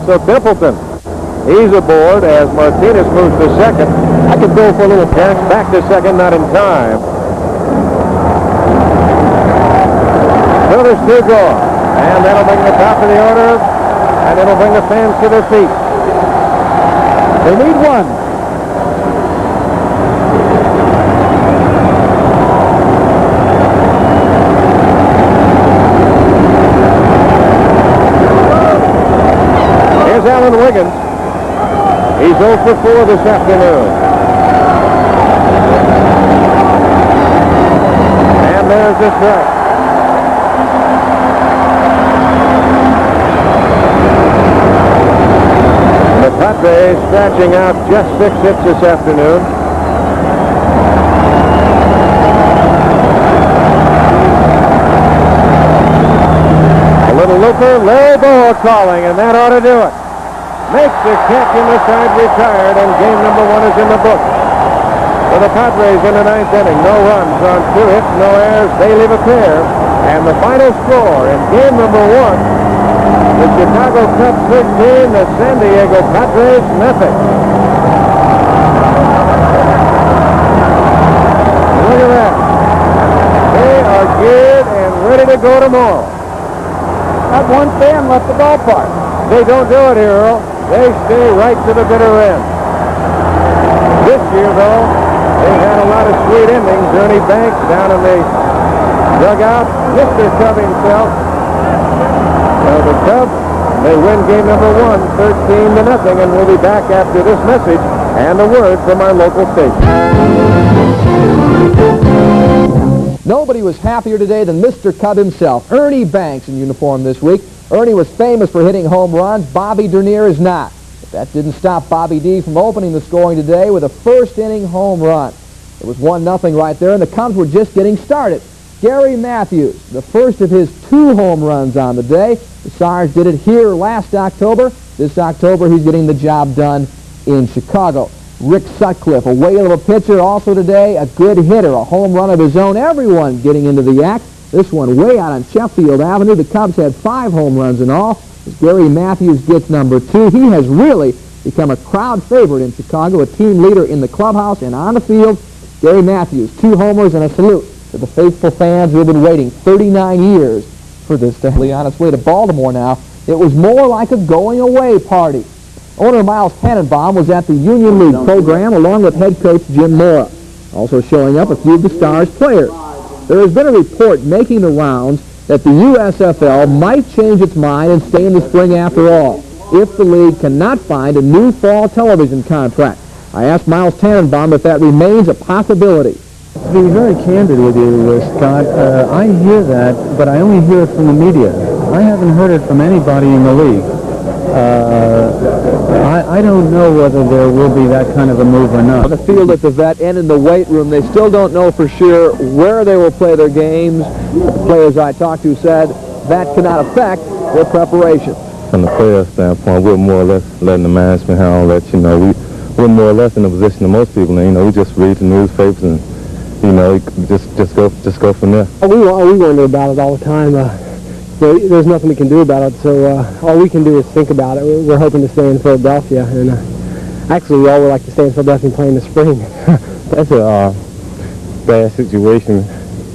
So Templeton, he's aboard as Martinez moves to second. I could go for a little catch. Back to second, not in time. So there's 2 gone. And that'll bring the top of the order, and it'll bring the fans to their feet. They need 1. Here's Alan Wiggins. He's 0 for 4 this afternoon. And there's the strike. The Padres scratching out just 6 hits this afternoon. A little looper, low ball calling, and that ought to do it. Makes the catch in the side, retired, and game number 1 is in the book. For the Padres in the 9th inning, no runs on 2 hits, no errors. They leave a pair, and the final score in game number 1. The Chicago Cubs 13, the San Diego Padres nothing. Look at that. They are geared and ready to go tomorrow. Not one fan left the ballpark. They don't do it here, Earl. They stay right to the bitter end. This year, though, they've had a lot of sweet endings. Ernie Banks down in the dugout. Mr. Cub himself. The Cubs, they win game number 1, 13-0, and we'll be back after this message and a word from our local station. Nobody was happier today than Mr. Cub himself, Ernie Banks, in uniform this week. Ernie was famous for hitting home runs. Bobby Dernier is not. But that didn't stop Bobby D from opening the scoring today with a first-inning home run. It was 1-0 right there, and the Cubs were just getting started. Gary Matthews, the first of his 2 home runs on the day. The Stars did it here last October. This October, he's getting the job done in Chicago. Rick Sutcliffe, a whale of a pitcher, also today a good hitter, a home run of his own. Everyone getting into the act. This one way out on Sheffield Avenue. The Cubs had 5 home runs in all. As Gary Matthews gets number 2, he has really become a crowd favorite in Chicago, a team leader in the clubhouse and on the field. Gary Matthews, 2 homers and a salute to the faithful fans who have been waiting 39 years for this to be on its way to Baltimore now. It was more like a going-away party. Owner Miles Tannenbaum was at the Union League program along with head coach Jim Mora. Also showing up a few of the Stars players. There has been a report making the rounds that the USFL might change its mind and stay in the spring after all, if the league cannot find a new fall television contract. I asked Miles Tannenbaum if that remains a possibility. To be very candid with you, Scott, I hear that, but I only hear it from the media. I haven't heard it from anybody in the league. I don't know whether there will be that kind of a move or not. On the field at the vet and in the weight room, they still don't know for sure where they will play their games. Players I talked to said that cannot affect their preparation. From the player standpoint, we're more or less letting the management handle that. We're more or less in a position of most people. We just read the newspapers and just go from there. We wonder about it all the time. There's nothing we can do about it, so all we can do is think about it. We're hoping to stay in Philadelphia, and actually we all would like to stay in Philadelphia and play in the spring. That's a bad situation,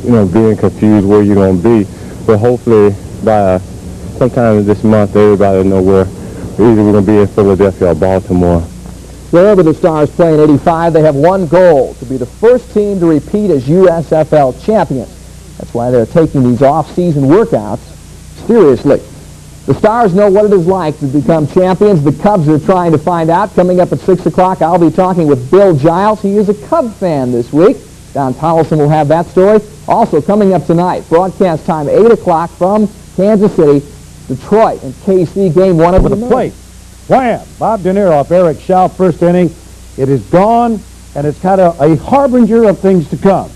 being confused where you're going to be. But hopefully by sometime this month, everybody will know where we're either going to be in Philadelphia or Baltimore. Wherever the Stars play in '85, they have one goal, to be the first team to repeat as USFL champions. That's why they're taking these off-season workouts seriously. The Stars know what it is like to become champions. The Cubs are trying to find out. Coming up at 6 o'clock, I'll be talking with Bill Giles. He is a Cub fan this week. Don Tolleson will have that story. Also coming up tonight, broadcast time 8 o'clock from Kansas City, Detroit and KC, game 1 of the plate. Wham! Bob Dernier off Eric Schauf, first inning. It is gone, and it's kind of a harbinger of things to come.